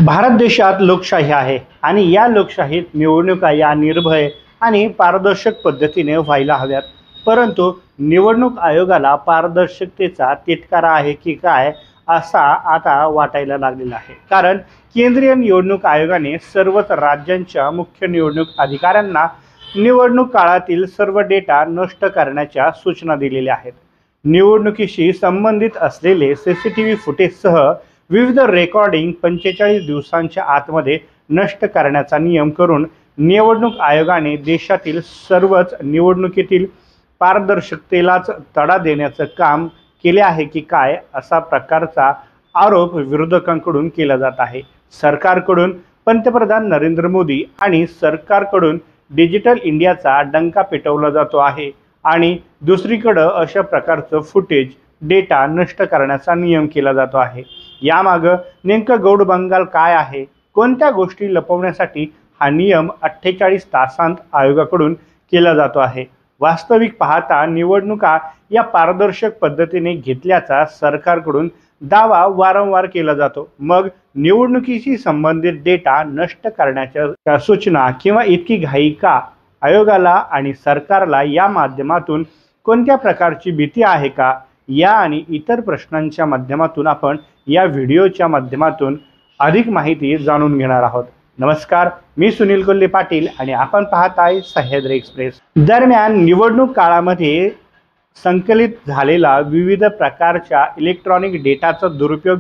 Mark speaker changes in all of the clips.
Speaker 1: भारत देशात लोकशाही आहे आणि या लोकशाहीत निवडणुका या निर्भय आणि पारदर्शक पद्धतीने व्हायला हव्यात। परंतु निवडणूक आयोगाला पारदर्शकतेचा तिटकारा आहे की काय असा आता वाटायला लागलेला आहे। कारण केंद्रीय निवडणूक आयोगाने सर्वच राज्यांच्या मुख्य निवडणूक अधिकाऱ्यांना निवडणूक काळातील सर्व डेटा नष्ट करण्याच्या सूचना दिलेल्या आहेत। निवडणुकीशी संबंधित असलेले सीसीटीव्ही फुटेजसह विविध रेकॉर्डिंग 45 दिवसांच्या आतमध्ये नष्ट करण्याचा नियम करून निवडणूक आयोगाने देशातील सर्वच निवडणुकीतील पारदर्शकतेलाच तडा देण्याचं काम केले आहे की काय असा प्रकारचा आरोप विरोधकांकडून केला जात आहे। सरकारकडून पंतप्रधान नरेंद्र मोदी आणि सरकारकडून डिजिटल इंडियाचा डंका पेटवला जातो आहे आणि दुसरीकडे अशा प्रकारचं फुटेज डेटा नष्ट करण्याचा नियम केला जातो आहे। यामागे नेमकं गौड बंगाल काय आहे, कोणत्या गोष्टी लपवण्यासाठी हा नियम 48 तासांत आयोगाकडून केला जातो आहे। वास्तविक पाहता निवडणुका या पारदर्शक पद्धतीने घेतल्याचा सरकारकडून दावा वारंवार केला जातो, मग निवडणुकीशी संबंधित डेटा नष्ट करण्याच्या सूचना किंवा इतकी घाई का? आयोगाला आणि सरकारला या माध्यमातून कोणत्या प्रकारची भीती आहे का? या आणि इतर प्रश्नांच्या माध्यमातून आपण या व्हिडिओच्या माध्यमातून अधिक माहिती जाणून घेणार आहोत। नमस्कार, मी सुनील कोल्हे पाटील आणि आपण पाहताय सह्याद्री एक्सप्रेस। दरम्यान निवडणूक काळामध्ये संकलित झालेला विविध प्रकारच्या इलेक्ट्रॉनिक डेटाचा दुरुपयोग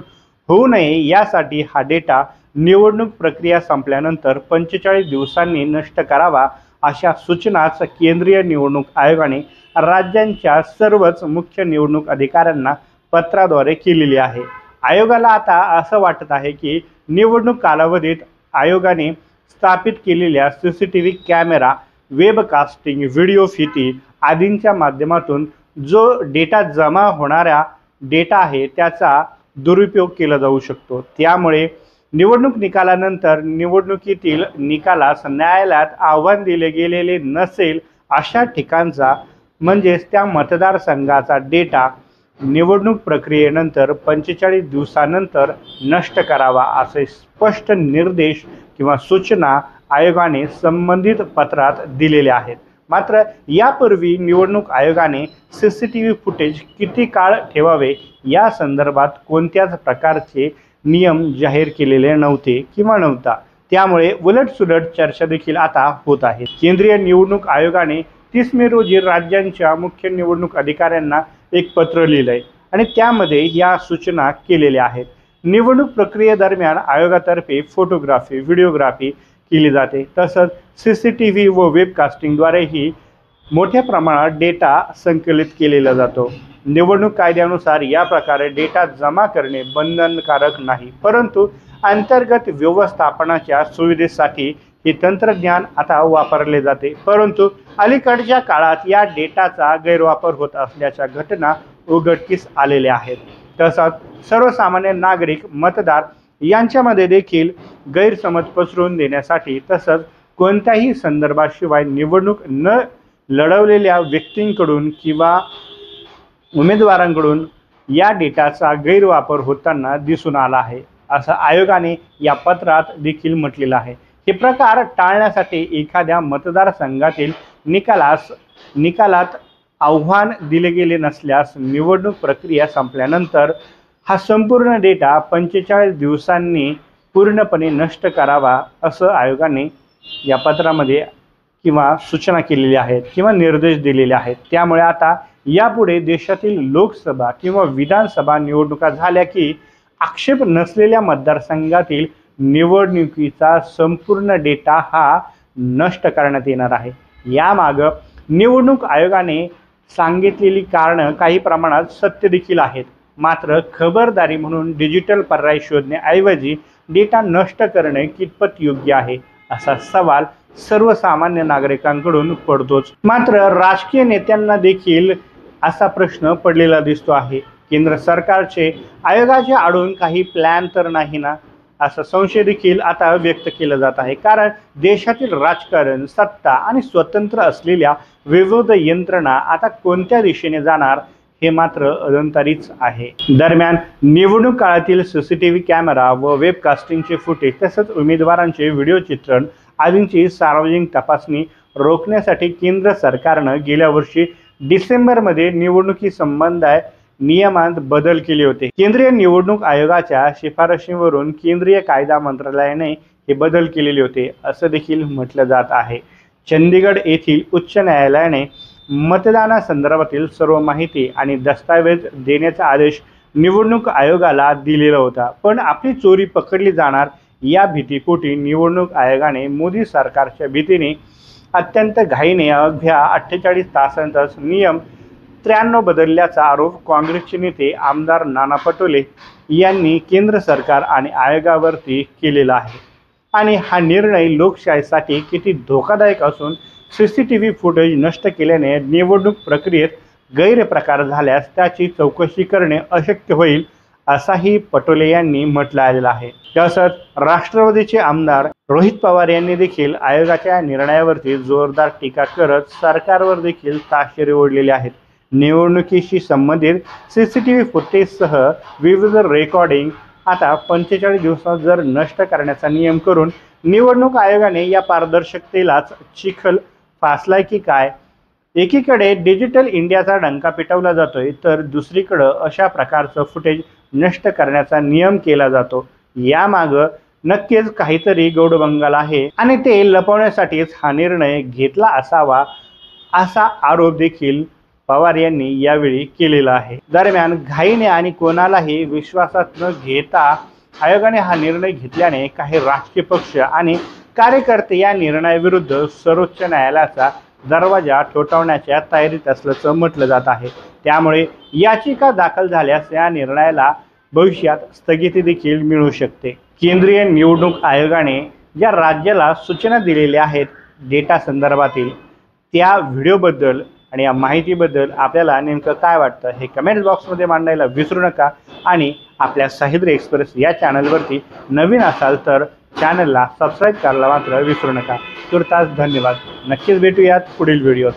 Speaker 1: होऊ नये यासाठी हा डेटा निवडणूक प्रक्रिया संपल्यानंतर 45 दिवसांनी नष्ट करावा अशा सूचनाच केंद्रीय निवडणूक आयोगाने राज्यांच्या सर्वच मुख्य निवडणूक अधिकाऱ्यांना पत्राद्वारे केलेली आहे। आयोगाला आता असं वाटत आहे की निवडणूक कालावधीत आयोगाने स्थापित केलेल्या सीसीटीव्ही कॅमेरा, वेबकास्टिंग, व्हिडिओ फिती आदींच्या माध्यमातून जो डेटा जमा होणारा डेटा आहे त्याचा दुरुपयोग केला जाऊ शकतो। त्यामुळे निवडणूक निकालानंतर निवडणुकीतील निकालास न्यायालयात आव्हान दिले गेलेले नसेल अशा ठिकाणचा म्हणजेच त्या मतदारसंघाचा डेटा निवडणूक प्रक्रियेनंतर 45 दिवसानंतर नष्ट करावा असे स्पष्ट निर्देश किंवा सूचना आयोगाने संबंधित पत्रात दिलेले आहेत। मात्र यापूर्वी निवडणूक आयोगाने सीसीटीव्ही फुटेज किती काळ ठेवावे या संदर्भात कोणत्याच प्रकारचे नियम जाहीर केलेले नव्हते किंवा नव्हता। त्यामुळे उलटसुलट चर्चा देखील आता होत आहे। केंद्रीय निवडणूक आयोगाने 30 मे रोजी राज्यांच्या मुख्य निवडणूक अधिकाऱ्यांना एक पत्र लिहिलंय आणि त्यामध्ये या सूचना केलेल्या आहेत। निवडणूक प्रक्रियेदरम्यान आयोगातर्फे फोटोग्राफी, व्हिडिओग्राफी केली जाते, तसंच सीसीटीव्ही व वेबकास्टिंगद्वारेही मोठ्या प्रमाणात डेटा संकलित केलेला जातो। निवडणूक कायद्यानुसार या प्रकारे डेटा जमा करणे बंधनकारक नाही, परंतु अंतर्गत व्यवस्थापनाच्या सुविधेसाठी हे तंत्रज्ञान आता वापरले जाते। परंतु अलीकडच्या काळात या डेटाचा गैरवापर होत असल्याच्या घटना उघडकीस आलेल्या आहेत। तसंच सर्वसामान्य नागरिक, मतदार यांच्यामध्ये देखील गैरसमज पसरवून देण्यासाठी तसंच कोणत्याही संदर्भाशिवाय निवडणूक न लढवलेल्या व्यक्तींकडून किंवा उमेदवारांकडून या डेटाचा गैरवापर होताना दिसून आला आहे, असं आयोगाने या पत्रात देखील म्हटलेलं आहे। हे प्रकार टाळण्यासाठी एखाद्या मतदारसंघातील निकालात आव्हान दिले गेले नसल्यास निवडणूक प्रक्रिया संपल्यानंतर हा संपूर्ण डेटा 45 दिवसांनी पूर्णपणे नष्ट करावा असं आयोगाने या पत्रामध्ये किंवा सूचना केलेल्या आहेत किंवा निर्देश दिलेले आहेत। त्यामुळे आता यापुढे देशातील लोकसभा किंवा विधानसभा निवडणुका झाल्या की आक्षेप नसलेल्या मतदारसंघातील निवडणुकीचा संपूर्ण डेटा हा नष्ट करण्यात येणार आहे। यामागे निवडणूक आयोगाने सांगितलेली कारणं काही प्रमाणात सत्य देखील आहेत, मात्र खबरदारी म्हणून डिजिटल पर्याय शोधण्याऐवजी डेटा नष्ट करणे कितपत योग्य आहे असा सवाल सर्वसामान्य नागरिकांकडून पडतोच। मात्र राजकीय नेत्यांना देखील असा प्रश्न पडलेला दिसतो आहे, केंद्र सरकारचे आयोगाच्या आडून काही प्लॅन तर नाही ना, असा संशय देखील आता व्यक्त केला जात आहे। कारण देशातील राजकारण, सत्ता आणि स्वतंत्र असलेल्या विविध यंत्रणा आता कोणत्या दिशेने जाणार हे मात्र अजंतारीच आहे। दरम्यान निवडणूक काळातील सीसीटीव्ही कॅमेरा व वेबकास्टिंगचे फुटेज तसंच उमेदवारांचे व्हिडिओ चित्रण आदींची सार्वजनिक तपासणी रोखण्यासाठी केंद्र सरकारनं गेल्या वर्षी डिसेंबरमध्ये निवडणुकीसंबंधी नियमांत बदल केले होते। केंद्रीय निवडणूक आयोगाच्या शिफारशीवरून केंद्रीय कायदा मंत्रालयाने हे बदल केलेले होते असं देखील म्हटलं जात आहे। चंदीगड येथील उच्च न्यायालयाने मतदानासंदर्भातील सर्व माहिती आणि दस्तऐवज देण्याचा आदेश निवडणूक आयोगाला दिलेला होता, पण आपली चोरी पकडली जाणार या भीतीपोटी निवडणूक आयोगाने मोदी सरकारच्या भीतीने अत्यंत घाईने अवघ्या 48 तासांतच नियम 93 बदलल्याचा आरोप काँग्रेसचे नेते आमदार नाना पटोले यांनी केंद्र सरकार आणि आयोगावरती केलेला आहे। आणि हा निर्णय लोकशाहीसाठी किती धोकादायक असून सीसीटीव्ही फुटेज नष्ट केल्याने निवडणूक प्रक्रियेत गैरप्रकार झाल्यास त्याची चौकशी करणे अशक्य होईल असाही पटोले यांनी म्हटलं आहे। तसंच राष्ट्रवादीचे आमदार रोहित पवार यांनी देखील आयोगाच्या निर्णयावरती जोरदार टीका करत सरकारवर देखील ताशेरे ओढलेले आहेत। निवडणुकीशी संबंधित सीसीटीव्ही फुटेजसह विविध रेकॉर्डिंग आता 45 दिवसात जर नष्ट करण्याचा नियम करून निवडणूक आयोगाने या पारदर्शकतेलाच चिखल फासलाय की काय? एकीकडे डिजिटल इंडियाचा डंका पिटवला जातोय तर दुसरीकडे अशा प्रकारचं फुटेज नष्ट करण्याचा नियम केला जातो। यामागं नक्कीच काहीतरी गौडबंगाल आहे आणि ते लपवण्यासाठीच हा निर्णय घेतला असावा असा आरोप देखील पवार यांनी यावेळी केलेला आहे। दरम्यान घाईने आणि कोणालाही विश्वासात न घेता आयोगाने हा निर्णय घेतल्याने काही राजकीय पक्ष आणि कार्यकर्ते या निर्णयाविरुद्ध सर्वोच्च न्यायालयाचा दरवाजा ठोठावण्याच्या तयारीत असल्याचं म्हटलं जात आहे। त्यामुळे याचिका दाखल झाल्यास या निर्णयाला भविष्यात स्थगिती देखील मिळू शकते। केंद्रीय निवडणूक आयोगाने ज्या राज्याला सूचना दिलेल्या आहेत डेटा संदर्भातील त्या व्हिडिओबद्दल आणि या माहितीबद्दल आपल्याला नेमकं काय वाटतं हे कमेंट्स बॉक्समध्ये मांडायला विसरू नका। आणि आपल्या सह्याद्री एक्सप्रेस या चॅनलवरती नवीन असाल तर चॅनलला सबस्क्राईब करायला मात्र विसरू नका। तुर्तास धन्यवाद। नक्कीच भेटूयात पुढील व्हिडिओत।